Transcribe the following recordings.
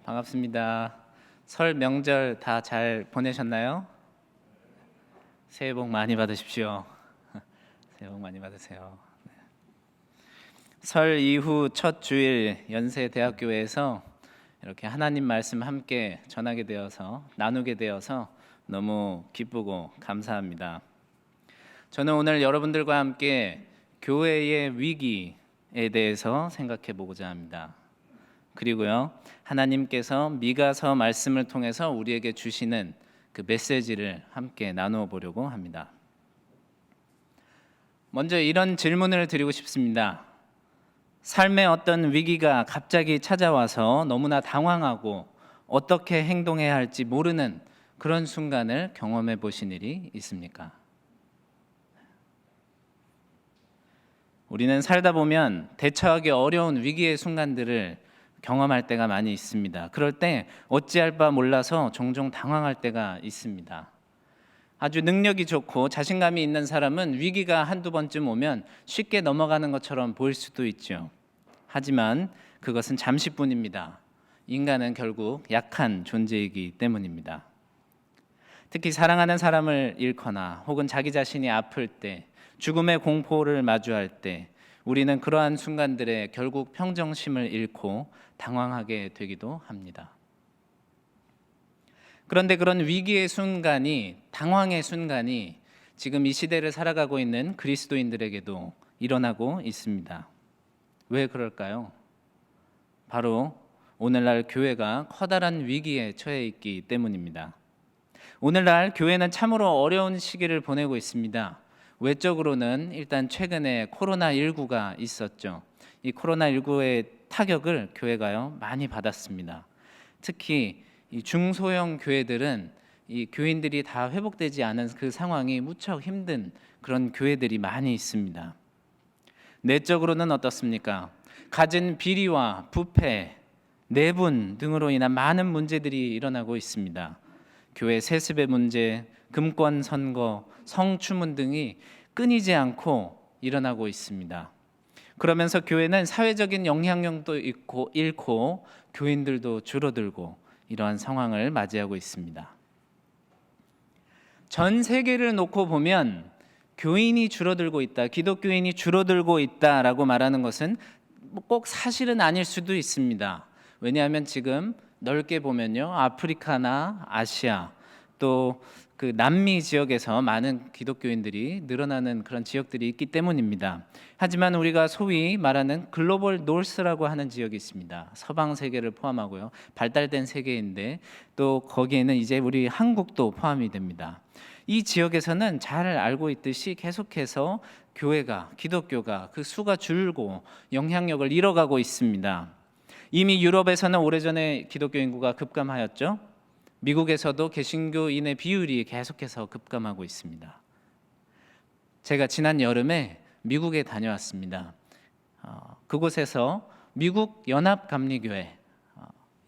반갑습니다. 설 명절 다 잘 보내셨나요? 새해 복 많이 받으십시오. 새해 복 많이 받으세요. 설 이후 첫 주일 연세대학교에서 이렇게 하나님 말씀 함께 전하게 되어서 나누게 되어서 너무 기쁘고 감사합니다. 저는 오늘 여러분들과 함께 교회의 위기에 대해서 생각해 보고자 합니다. 그리고요, 하나님께서 미가서 말씀을 통해서 우리에게 주시는 그 메시지를 함께 나누어 보려고 합니다. 먼저 이런 질문을 드리고 싶습니다. 삶의 어떤 위기가 갑자기 찾아와서 너무나 당황하고 어떻게 행동해야 할지 모르는 그런 순간을 경험해 보신 일이 있습니까? 우리는 살다 보면 대처하기 어려운 위기의 순간들을 경험할 때가 많이 있습니다. 그럴 때 어찌할 바 몰라서 종종 당황할 때가 있습니다. 아주 능력이 좋고 자신감이 있는 사람은 위기가 한두 번쯤 오면 쉽게 넘어가는 것처럼 보일 수도 있죠. 하지만 그것은 잠시뿐입니다. 인간은 결국 약한 존재이기 때문입니다. 특히 사랑하는 사람을 잃거나 혹은 자기 자신이 아플 때, 죽음의 공포를 마주할 때 우리는 그러한 순간들에 결국 평정심을 잃고 당황하게 되기도 합니다. 그런데 그런 위기의 순간이, 당황의 순간이 지금 이 시대를 살아가고 있는 그리스도인들에게도 일어나고 있습니다. 왜 그럴까요? 바로 오늘날 교회가 커다란 위기에 처해 있기 때문입니다. 오늘날 교회는 참으로 어려운 시기를 보내고 있습니다. 외적으로는 일단 최근에 코로나19가 있었죠. 이 코로나19의 타격을 교회가요 많이 받았습니다. 특히 이 중소형 교회들은 이 교인들이 다 회복되지 않은 그 상황이 무척 힘든 그런 교회들이 많이 있습니다. 내적으로는 어떻습니까? 갖은 비리와 부패, 내분 등으로 인한 많은 문제들이 일어나고 있습니다. 교회 세습의 문제, 금권 선거, 성추문 등이 끊이지 않고 일어나고 있습니다. 그러면서 교회는 사회적인 영향력도 잃고 교인들도 줄어들고 이러한 상황을 맞이하고 있습니다. 전 세계를 놓고 보면 교인이 줄어들고 있다, 기독교인이 줄어들고 있다라고 말하는 것은 꼭 사실은 아닐 수도 있습니다. 왜냐하면 지금 넓게 보면요, 아프리카나 아시아 또 그 남미 지역에서 많은 기독교인들이 늘어나는 그런 지역들이 있기 때문입니다. 하지만 우리가 소위 말하는 글로벌 노스라고 하는 지역이 있습니다. 서방 세계를 포함하고요, 발달된 세계인데 또 거기에는 이제 우리 한국도 포함이 됩니다. 이 지역에서는 잘 알고 있듯이 계속해서 교회가, 기독교가 그 수가 줄고 영향력을 잃어가고 있습니다. 이미 유럽에서는 오래전에 기독교 인구가 급감하였죠. 미국에서도 개신교인의 비율이 계속해서 급감하고 있습니다. 제가 지난 여름에 미국에 다녀왔습니다. 그곳에서 미국 연합감리교회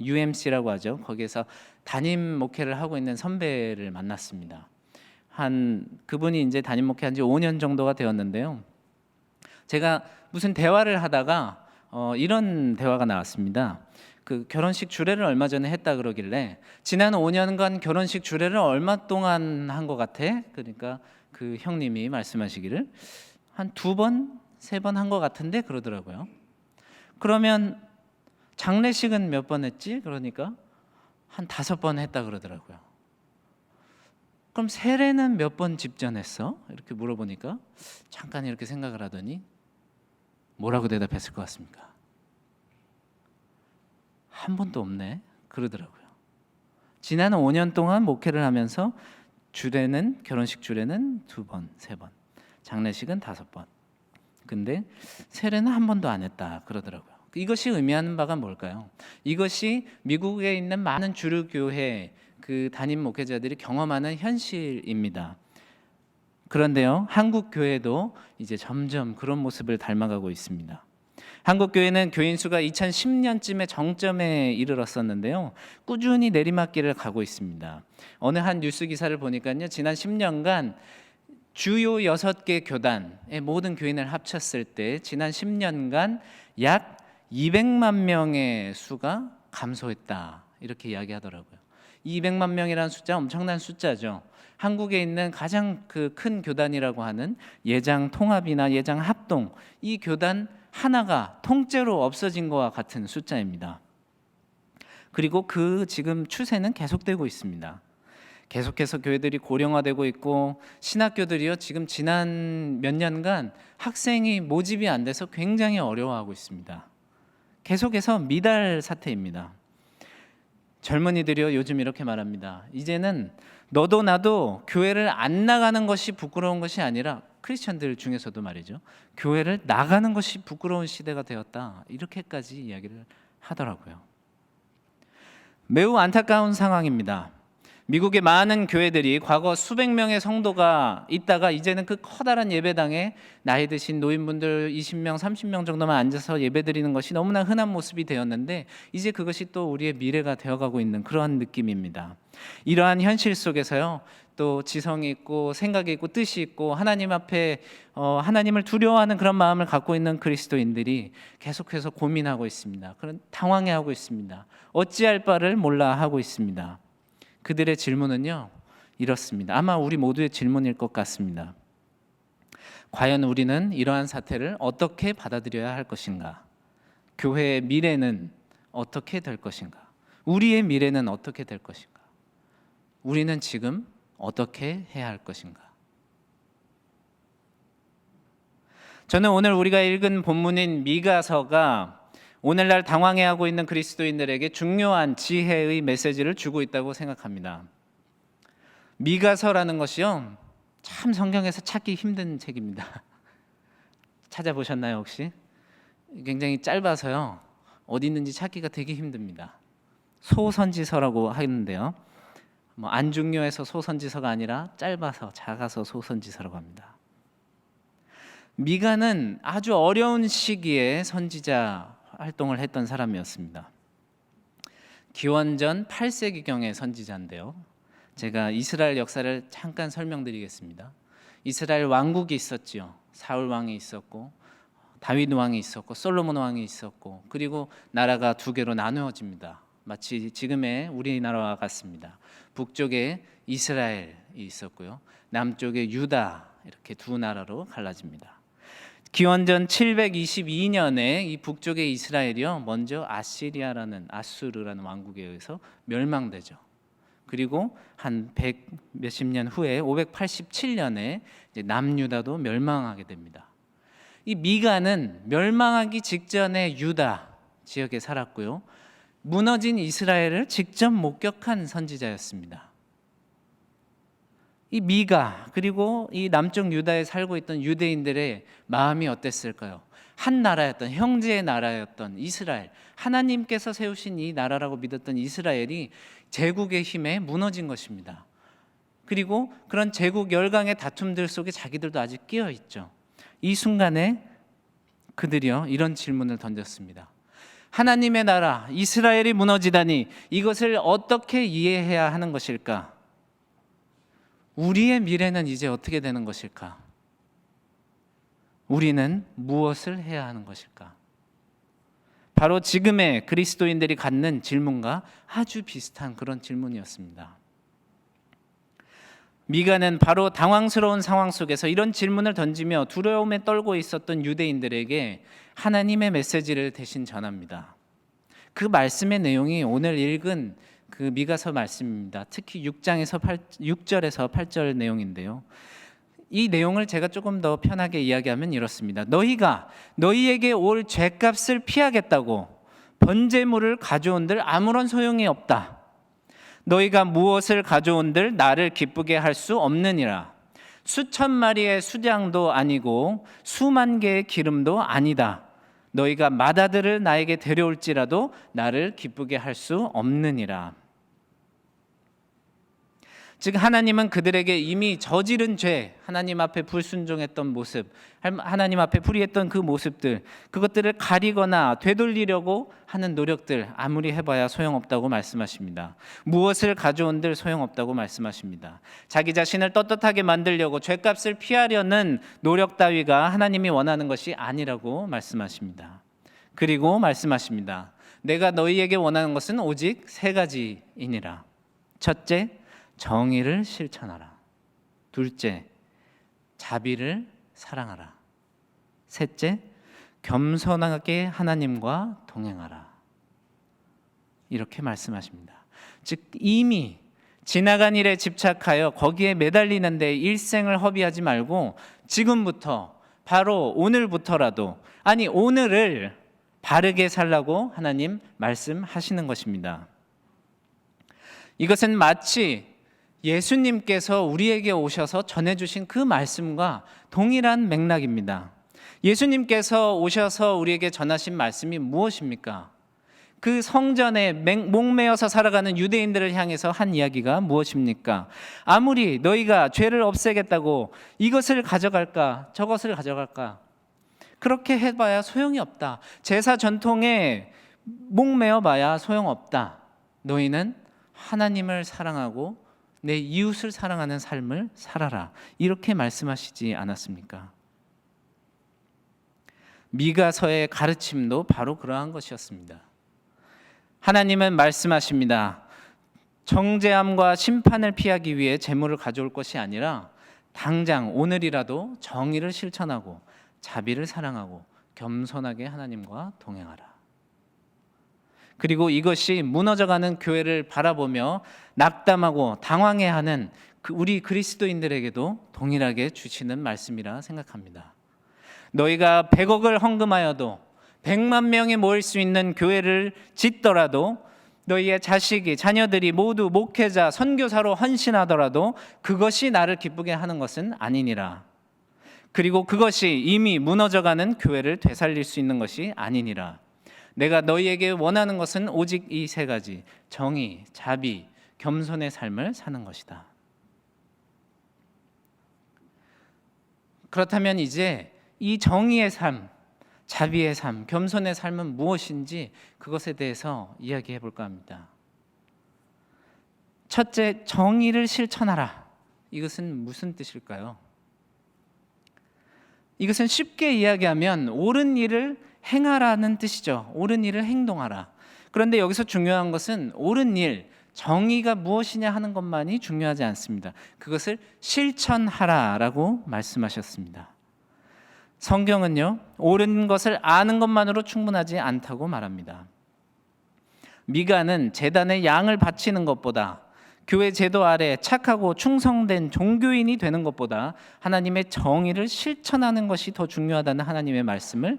UMC라고 하죠. 거기에서 담임 목회를 하고 있는 선배를 만났습니다. 그분이 이제 담임 목회한 지 5년 정도가 되었는데요. 제가 무슨 대화를 하다가 이런 대화가 나왔습니다. 그 결혼식 주례를 얼마 전에 했다 그러길래 지난 5년간 결혼식 주례를 얼마 동안 한 것 같아? 그러니까 그 형님이 말씀하시기를 한 2번, 3번 한 것 같은데 그러더라고요. 그러면 장례식은 몇 번 했지? 그러니까 한 5번 했다 그러더라고요. 그럼 세례는 몇 번 집전했어? 이렇게 물어보니까 잠깐 이렇게 생각을 하더니 뭐라고 대답했을 것 같습니까? 한 번도 없네 그러더라고요. 지난 5년 동안 목회를 하면서 결혼식 주례는 2번, 3번, 장례식은 5번. 근데 세례는 한 번도 안 했다 그러더라고요. 이것이 의미하는 바가 뭘까요? 이것이 미국에 있는 많은 주류 교회 그 담임 목회자들이 경험하는 현실입니다. 그런데요, 한국 교회도 이제 점점 그런 모습을 닮아가고 있습니다. 한국 교회는 교인 수가 2010년쯤에 정점에 이르렀었는데요, 꾸준히 내리막길을 가고 있습니다. 어느 한 뉴스 기사를 보니까요, 지난 10년간 주요 6개 교단의 모든 교인을 합쳤을 때 지난 10년간 약 200만 명의 수가 감소했다 이렇게 이야기하더라고요. 200만 명이라는 숫자 엄청난 숫자죠. 한국에 있는 가장 그 큰 교단이라고 하는 예장 통합이나 예장 합동, 이 교단 하나가 통째로 없어진 것과 같은 숫자입니다. 그리고 그 지금 추세는 계속되고 있습니다. 계속해서 교회들이 고령화되고 있고, 신학교들이요 지금 지난 몇 년간 학생이 모집이 안 돼서 굉장히 어려워하고 있습니다. 계속해서 미달 사태입니다. 젊은이들이요 요즘 이렇게 말합니다. 이제는 너도 나도 교회를 안 나가는 것이 부끄러운 것이 아니라, 크리스천들 중에서도 말이죠, 교회를 나가는 것이 부끄러운 시대가 되었다, 이렇게까지 이야기를 하더라고요. 매우 안타까운 상황입니다. 미국의 많은 교회들이 과거 수백 명의 성도가 있다가 이제는 그 커다란 예배당에 나이 드신 노인분들 20명, 30명 정도만 앉아서 예배드리는 것이 너무나 흔한 모습이 되었는데, 이제 그것이 또 우리의 미래가 되어가고 있는 그러한 느낌입니다. 이러한 현실 속에서요, 또 지성이 있고 생각이 있고 뜻이 있고 하나님 앞에 하나님을 두려워하는 그런 마음을 갖고 있는 그리스도인들이 계속해서 고민하고 있습니다. 그런 당황해하고 있습니다. 어찌할 바를 몰라 하고 있습니다. 그들의 질문은요 이렇습니다. 아마 우리 모두의 질문일 것 같습니다. 과연 우리는 이러한 사태를 어떻게 받아들여야 할 것인가? 교회의 미래는 어떻게 될 것인가? 우리의 미래는 어떻게 될 것인가? 우리는 지금 어떻게 해야 할 것인가? 저는 오늘 우리가 읽은 본문인 미가서가 오늘날 당황해하고 있는 그리스도인들에게 중요한 지혜의 메시지를 주고 있다고 생각합니다. 미가서라는 것이요 참 성경에서 찾기 힘든 책입니다. 찾아보셨나요 혹시? 굉장히 짧아서요 어디 있는지 찾기가 되게 힘듭니다. 소선지서라고 하는데요, 안중요에서 소선지서가 아니라 짧아서 작아서 소선지서라고 합니다. 미가는 아주 어려운 시기에 선지자 활동을 했던 사람이었습니다. 기원전 8세기경의 선지자인데요, 제가 이스라엘 역사를 잠깐 설명드리겠습니다. 이스라엘 왕국이 있었지요. 사울 왕이 있었고 다윗 왕이 있었고 솔로몬 왕이 있었고, 그리고 나라가 두 개로 나누어집니다. 마치 지금의 우리나라와 같습니다. 북쪽에 이스라엘이 있었고요, 남쪽에 유다, 이렇게 두 나라로 갈라집니다. 기원전 722년에 이 북쪽의 이스라엘이요 먼저 아수르라는 왕국에 의해서 멸망되죠. 그리고 한 100 몇십 년 후에 587년에 이제 남유다도 멸망하게 됩니다. 이 미가는 멸망하기 직전에 유다 지역에 살았고요, 무너진 이스라엘을 직접 목격한 선지자였습니다. 이 미가 그리고 이 남쪽 유다에 살고 있던 유대인들의 마음이 어땠을까요? 한 나라였던, 형제의 나라였던 이스라엘, 하나님께서 세우신 이 나라라고 믿었던 이스라엘이 제국의 힘에 무너진 것입니다. 그리고 그런 제국 열강의 다툼들 속에 자기들도 아직 끼어 있죠. 이 순간에 그들이요 이런 질문을 던졌습니다. 하나님의 나라 이스라엘이 무너지다니 이것을 어떻게 이해해야 하는 것일까? 우리의 미래는 이제 어떻게 되는 것일까? 우리는 무엇을 해야 하는 것일까? 바로 지금의 그리스도인들이 갖는 질문과 아주 비슷한 그런 질문이었습니다. 미가는 바로 당황스러운 상황 속에서 이런 질문을 던지며 두려움에 떨고 있었던 유대인들에게 하나님의 메시지를 대신 전합니다. 그 말씀의 내용이 오늘 읽은 그 미가서 말씀입니다. 특히 6절에서 8절 내용인데요, 이 내용을 제가 조금 더 편하게 이야기하면 이렇습니다. 너희가 너희에게 올 죄값을 피하겠다고 번제물을 가져온들 아무런 소용이 없다. 너희가 무엇을 가져온들 나를 기쁘게 할 수 없느니라. 수천 마리의 수량도 아니고 수만 개의 기름도 아니다. 너희가 맏아들을 나에게 데려올지라도 나를 기쁘게 할 수 없느니라. 즉 하나님은 그들에게 이미 저지른 죄, 하나님 앞에 불순종했던 모습, 하나님 앞에 불의했던 그 모습들, 그것들을 가리거나 되돌리려고 하는 노력들 아무리 해봐야 소용없다고 말씀하십니다. 무엇을 가져온들 소용없다고 말씀하십니다. 자기 자신을 떳떳하게 만들려고 죄값을 피하려는 노력 따위가 하나님이 원하는 것이 아니라고 말씀하십니다. 그리고 말씀하십니다. 내가 너희에게 원하는 것은 오직 세 가지이니라. 첫째, 정의를 실천하라. 둘째, 자비를 사랑하라. 셋째, 겸손하게 하나님과 동행하라. 이렇게 말씀하십니다. 즉 이미 지나간 일에 집착하여 거기에 매달리는데 일생을 허비하지 말고 지금부터, 바로 오늘부터라도, 아니 오늘을 바르게 살라고 하나님 말씀하시는 것입니다. 이것은 마치 예수님께서 우리에게 오셔서 전해주신 그 말씀과 동일한 맥락입니다. 예수님께서 오셔서 우리에게 전하신 말씀이 무엇입니까? 그 성전에 목매어서 살아가는 유대인들을 향해서 한 이야기가 무엇입니까? 아무리 너희가 죄를 없애겠다고 이것을 가져갈까 저것을 가져갈까 그렇게 해봐야 소용이 없다. 제사 전통에 목매어 봐야 소용없다. 너희는 하나님을 사랑하고 내 이웃을 사랑하는 삶을 살아라. 이렇게 말씀하시지 않았습니까? 미가서의 가르침도 바로 그러한 것이었습니다. 하나님은 말씀하십니다. 정죄함과 심판을 피하기 위해 재물을 가져올 것이 아니라 당장 오늘이라도 정의를 실천하고 자비를 사랑하고 겸손하게 하나님과 동행하라. 그리고 이것이 무너져가는 교회를 바라보며 낙담하고 당황해하는 우리 그리스도인들에게도 동일하게 주시는 말씀이라 생각합니다. 너희가 100억을 헌금하여도 100만 명이 모일 수 있는 교회를 짓더라도 너희의 자녀들이 모두 목회자, 선교사로 헌신하더라도 그것이 나를 기쁘게 하는 것은 아니니라. 그리고 그것이 이미 무너져가는 교회를 되살릴 수 있는 것이 아니니라. 내가 너희에게 원하는 것은 오직 이 세 가지, 정의, 자비, 겸손의 삶을 사는 것이다. 그렇다면 이제 이 정의의 삶, 자비의 삶, 겸손의 삶은 무엇인지 그것에 대해서 이야기해 볼까 합니다. 첫째, 정의를 실천하라. 이것은 무슨 뜻일까요? 이것은 쉽게 이야기하면 옳은 일을 행하라는 뜻이죠. 옳은 일을 행동하라. 그런데 여기서 중요한 것은 옳은 일, 정의가 무엇이냐 하는 것만이 중요하지 않습니다. 그것을 실천하라라고 말씀하셨습니다. 성경은요, 옳은 것을 아는 것만으로 충분하지 않다고 말합니다. 미가는 제단에 양을 바치는 것보다, 교회 제도 아래 착하고 충성된 종교인이 되는 것보다 하나님의 정의를 실천하는 것이 더 중요하다는 하나님의 말씀을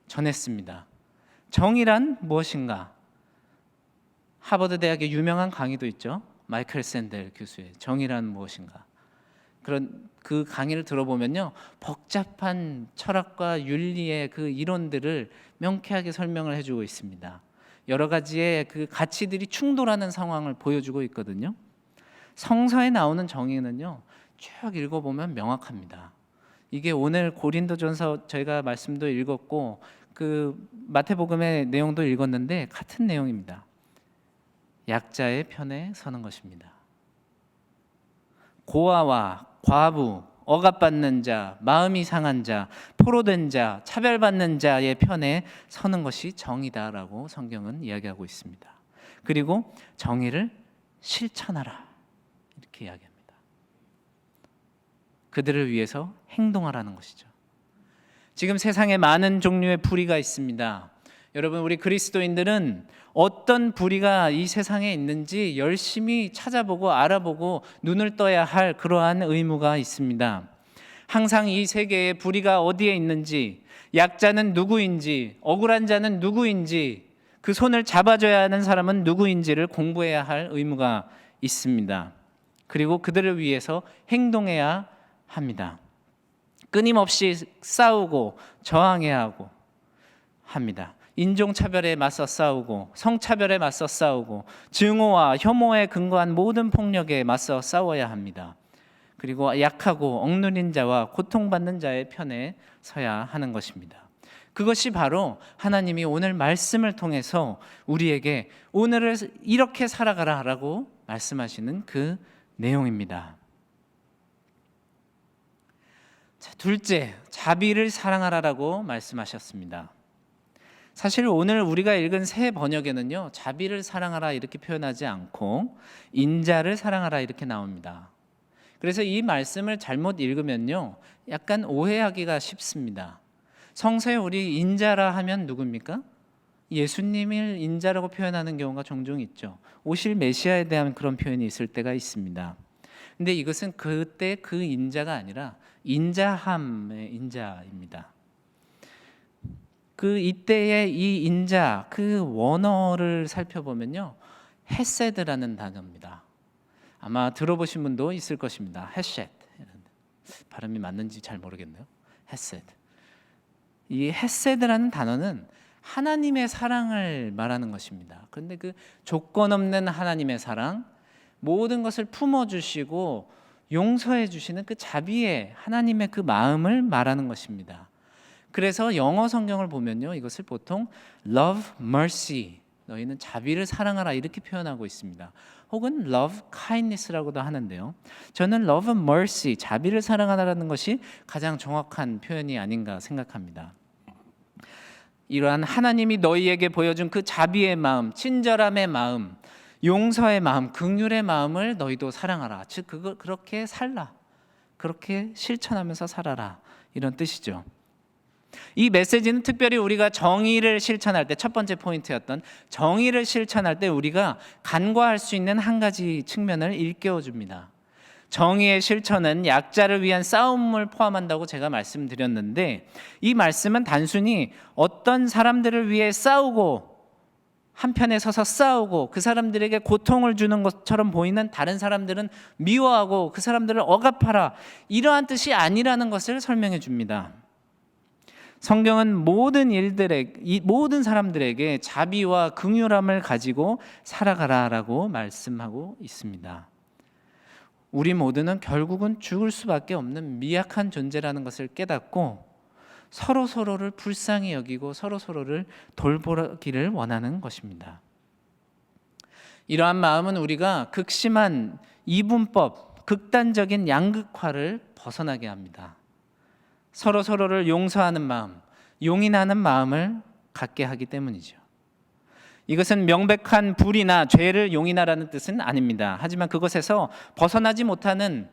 전했습니다. 정의란 무엇인가? 하버드 대학의 유명한 강의도 있죠. 마이클 샌델 교수의 정의란 무엇인가? 그런 그 강의를 들어보면요, 복잡한 철학과 윤리의 그 이론들을 명쾌하게 설명을 해주고 있습니다. 여러 가지의 그 가치들이 충돌하는 상황을 보여주고 있거든요. 성서에 나오는 정의는요, 쭉 읽어보면 명확합니다. 이게 오늘 고린도전서 저희가 말씀도 읽었고 그 마태복음의 내용도 읽었는데 같은 내용입니다. 약자의 편에 서는 것입니다. 고아와 과부, 억압받는 자, 마음이 상한 자, 포로된 자, 차별받는 자의 편에 서는 것이 정의다라고 성경은 이야기하고 있습니다. 그리고 정의를 실천하라 이렇게 이야기합니다. 그들을 위해서 행동하라는 것이죠. 지금 세상에 많은 종류의 불의가 있습니다. 여러분, 우리 그리스도인들은 어떤 불의가 이 세상에 있는지 열심히 찾아보고 알아보고 눈을 떠야 할 그러한 의무가 있습니다. 항상 이 세계에 불의가 어디에 있는지, 약자는 누구인지, 억울한 자는 누구인지, 그 손을 잡아줘야 하는 사람은 누구인지를 공부해야 할 의무가 있습니다. 그리고 그들을 위해서 행동해야 합니다. 끊임없이 싸우고 저항해야 하고 합니다. 인종차별에 맞서 싸우고 성차별에 맞서 싸우고 증오와 혐오에 근거한 모든 폭력에 맞서 싸워야 합니다. 그리고 약하고 억누린 자와 고통받는 자의 편에 서야 하는 것입니다. 그것이 바로 하나님이 오늘 말씀을 통해서 우리에게 오늘을 이렇게 살아가라라고 말씀하시는 그 내용입니다. 자, 둘째, 자비를 사랑하라라고 말씀하셨습니다. 사실 오늘 우리가 읽은 새 번역에는요, 자비를 사랑하라 이렇게 표현하지 않고 인자를 사랑하라 이렇게 나옵니다. 그래서 이 말씀을 잘못 읽으면요, 약간 오해하기가 쉽습니다. 성서에 우리 인자라 하면 누굽니까? 예수님을 인자라고 표현하는 경우가 종종 있죠. 오실 메시아에 대한 그런 표현이 있을 때가 있습니다. 근데 이것은 그때 그 인자가 아니라 인자함의 인자입니다. 그 이때의 이 인자, 그 원어를 살펴보면요, 헤세드라는 단어입니다. 아마 들어보신 분도 있을 것입니다. 헤셋, 발음이 맞는지 잘 모르겠네요. 헤세드. 이 헤세드라는 단어는 하나님의 사랑을 말하는 것입니다. 그런데 그 조건 없는 하나님의 사랑, 모든 것을 품어주시고 용서해 주시는 그 자비의 하나님의 그 마음을 말하는 것입니다. 그래서 영어 성경을 보면요, 이것을 보통 love mercy, 너희는 자비를 사랑하라 이렇게 표현하고 있습니다. 혹은 love kindness라고도 하는데요, 저는 love mercy, 자비를 사랑하라는 것이 가장 정확한 표현이 아닌가 생각합니다. 이러한 하나님이 너희에게 보여준 그 자비의 마음, 친절함의 마음, 용서의 마음, 긍휼의 마음을 너희도 사랑하라. 즉 그걸 그렇게 살라, 그렇게 실천하면서 살아라, 이런 뜻이죠. 이 메시지는 특별히 우리가 정의를 실천할 때, 첫 번째 포인트였던 정의를 실천할 때 우리가 간과할 수 있는 한 가지 측면을 일깨워 줍니다. 정의의 실천은 약자를 위한 싸움을 포함한다고 제가 말씀드렸는데, 이 말씀은 단순히 어떤 사람들을 위해 싸우고 한편에 서서 싸우고 그 사람들에게 고통을 주는 것처럼 보이는 다른 사람들은 미워하고 그 사람들을 억압하라, 이러한 뜻이 아니라는 것을 설명해 줍니다. 성경은 모든 사람들에게 자비와 긍휼함을 가지고 살아가라라고 말씀하고 있습니다. 우리 모두는 결국은 죽을 수밖에 없는 미약한 존재라는 것을 깨닫고 서로를 불쌍히 여기고 서로를 돌보기를 원하는 것입니다. 이러한 마음은 우리가 극심한 이분법, 극단적인 양극화를 벗어나게 합니다. 서로를 용서하는 마음, 용인하는 마음을 갖게 하기 때문이죠. 이것은 명백한 불의나 죄를 용인하라는 뜻은 아닙니다. 하지만 그것에서 벗어나지 못하는,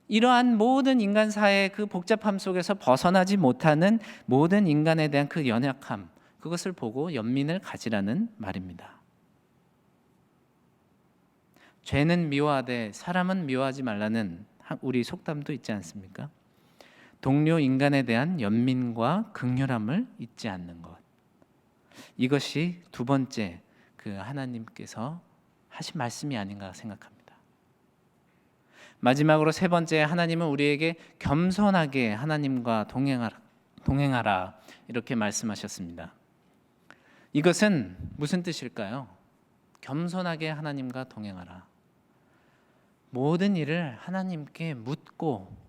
이러한 모든 인간사의 그 복잡함 속에서 벗어나지 못하는 모든 인간에 대한 그 연약함, 그것을 보고 연민을 가지라는 말입니다. 죄는 미워하되 사람은 미워하지 말라는 우리 속담도 있지 않습니까? 동료 인간에 대한 연민과 긍휼함을 잊지 않는 것, 이것이 두 번째 그 하나님께서 하신 말씀이 아닌가 생각합니다. 마지막으로 세 번째, 하나님은 우리에게 겸손하게 하나님과 동행하라 이렇게 말씀하셨습니다. 이것은 무슨 뜻일까요? 겸손하게 하나님과 동행하라. 모든 일을 하나님께 묻고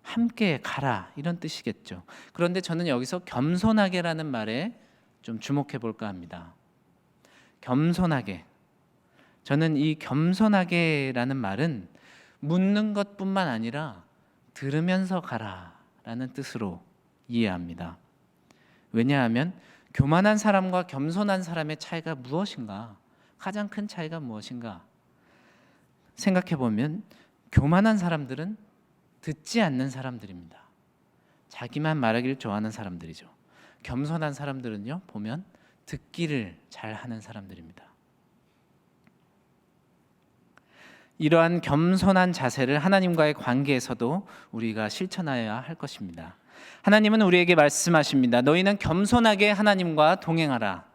함께 가라, 이런 뜻이겠죠. 그런데 저는 여기서 겸손하게라는 말에 좀 주목해 볼까 합니다. 겸손하게. 저는 이 겸손하게라는 말은 묻는 것뿐만 아니라 들으면서 가라라는 뜻으로 이해합니다. 왜냐하면 교만한 사람과 겸손한 사람의 차이가 무엇인가? 가장 큰 차이가 무엇인가? 생각해 보면 교만한 사람들은 듣지 않는 사람들입니다. 자기만 말하기를 좋아하는 사람들이죠. 겸손한 사람들은요, 보면 듣기를 잘하는 사람들입니다. 이러한 겸손한 자세를 하나님과의 관계에서도 우리가 실천해야 할 것입니다. 하나님은 우리에게 말씀하십니다. 너희는 겸손하게 하나님과 동행하라.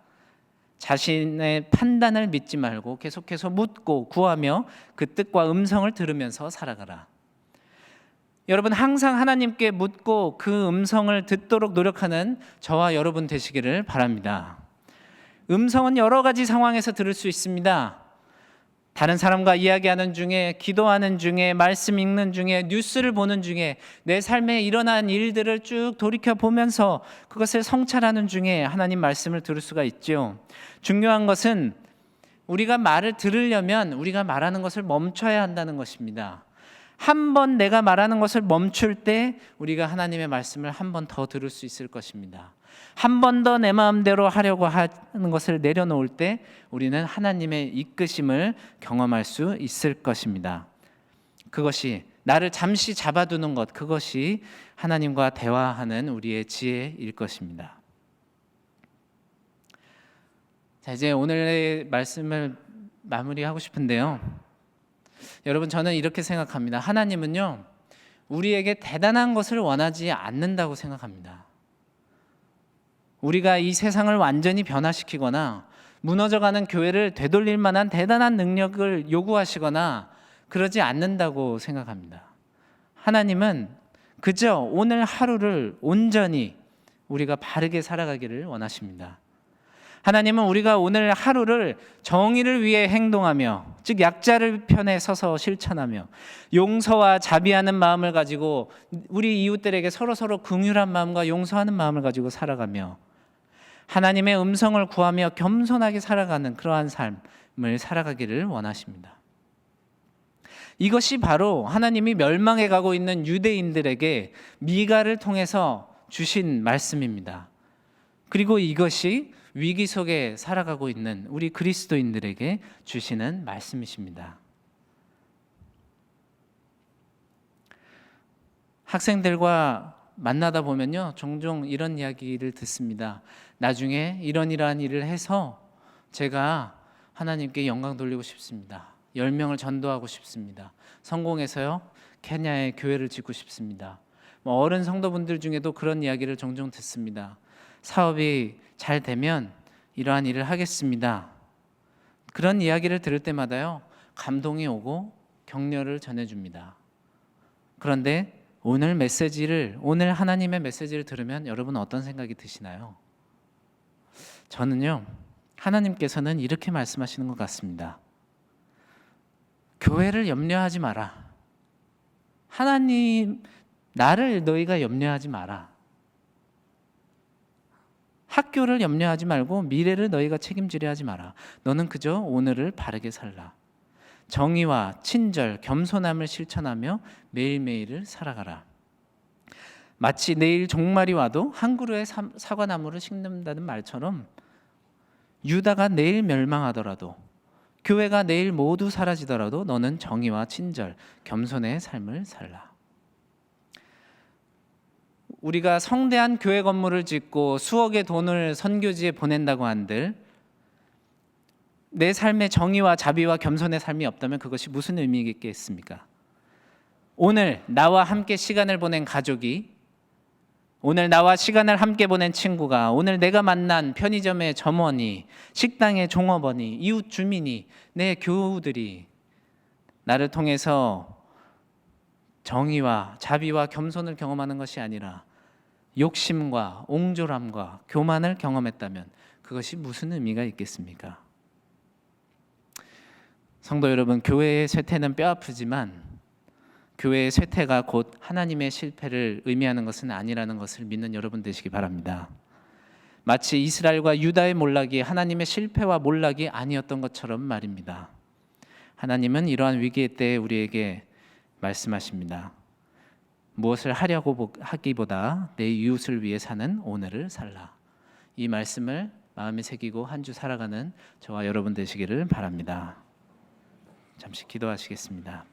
자신의 판단을 믿지 말고 계속해서 묻고 구하며 그 뜻과 음성을 들으면서 살아가라. 여러분, 항상 하나님께 묻고 그 음성을 듣도록 노력하는 저와 여러분 되시기를 바랍니다. 음성은 여러 가지 상황에서 들을 수 있습니다. 다른 사람과 이야기하는 중에, 기도하는 중에, 말씀 읽는 중에, 뉴스를 보는 중에, 내 삶에 일어난 일들을 쭉 돌이켜보면서 그것을 성찰하는 중에 하나님 말씀을 들을 수가 있죠. 중요한 것은 우리가 말을 들으려면 우리가 말하는 것을 멈춰야 한다는 것입니다. 한 번 내가 말하는 것을 멈출 때 우리가 하나님의 말씀을 한 번 더 들을 수 있을 것입니다. 한 번 더 내 마음대로 하려고 하는 것을 내려놓을 때 우리는 하나님의 이끄심을 경험할 수 있을 것입니다. 그것이 나를 잠시 잡아두는 것, 그것이 하나님과 대화하는 우리의 지혜일 것입니다. 자, 이제 오늘의 말씀을 마무리하고 싶은데요. 여러분, 저는 이렇게 생각합니다. 하나님은요, 우리에게 대단한 것을 원하지 않는다고 생각합니다. 우리가 이 세상을 완전히 변화시키거나 무너져가는 교회를 되돌릴 만한 대단한 능력을 요구하시거나 그러지 않는다고 생각합니다. 하나님은 그저 오늘 하루를 온전히 우리가 바르게 살아가기를 원하십니다. 하나님은 우리가 오늘 하루를 정의를 위해 행동하며, 즉 약자를 편에 서서 실천하며 용서와 자비하는 마음을 가지고 우리 이웃들에게 서로 긍휼한 마음과 용서하는 마음을 가지고 살아가며 하나님의 음성을 구하며 겸손하게 살아가는 그러한 삶을 살아가기를 원하십니다. 이것이 바로 하나님이 멸망해 가고 있는 유대인들에게 미가를 통해서 주신 말씀입니다. 그리고 이것이 위기 속에 살아가고 있는 우리 그리스도인들에게 주시는 말씀이십니다. 학생들과 만나다 보면요, 종종 이런 이야기를 듣습니다. 나중에 이러한 일을 해서 제가 하나님께 영광 돌리고 싶습니다. 10명을 전도하고 싶습니다. 성공해서요, 케냐에 교회를 짓고 싶습니다. 어른 성도분들 중에도 그런 이야기를 종종 듣습니다. 사업이 잘 되면 이러한 일을 하겠습니다. 그런 이야기를 들을 때마다요, 감동이 오고 격려를 전해줍니다. 그런데 오늘 하나님의 메시지를 들으면 여러분 어떤 생각이 드시나요? 저는요, 하나님께서는 이렇게 말씀하시는 것 같습니다. 교회를 염려하지 마라. 하나님, 나를 너희가 염려하지 마라. 학교를 염려하지 말고 미래를 너희가 책임지려 하지 마라. 너는 그저 오늘을 바르게 살라. 정의와 친절, 겸손함을 실천하며 매일매일을 살아가라. 마치 내일 종말이 와도 한 그루의 사과나무를 심는다는 말처럼 유다가 내일 멸망하더라도, 교회가 내일 모두 사라지더라도 너는 정의와 친절, 겸손의 삶을 살라. 우리가 성대한 교회 건물을 짓고 수억의 돈을 선교지에 보낸다고 한들 내 삶에 정의와 자비와 겸손의 삶이 없다면 그것이 무슨 의미겠습니까? 오늘 나와 함께 시간을 보낸 가족이, 오늘 나와 시간을 함께 보낸 친구가, 오늘 내가 만난 편의점의 점원이, 식당의 종업원이, 이웃 주민이, 내 교우들이 나를 통해서 정의와 자비와 겸손을 경험하는 것이 아니라 욕심과 옹졸함과 교만을 경험했다면 그것이 무슨 의미가 있겠습니까? 성도 여러분, 교회의 쇠퇴는 뼈아프지만 교회의 쇠퇴가 곧 하나님의 실패를 의미하는 것은 아니라는 것을 믿는 여러분 되시기 바랍니다. 마치 이스라엘과 유다의 몰락이 하나님의 실패와 몰락이 아니었던 것처럼 말입니다. 하나님은 이러한 위기의 때에 우리에게 말씀하십니다. 무엇을 하려고 하기보다 내 이웃을 위해 사는 오늘을 살라. 이 말씀을 마음에 새기고 한 주 살아가는 저와 여러분 되시기를 바랍니다. 잠시 기도하시겠습니다.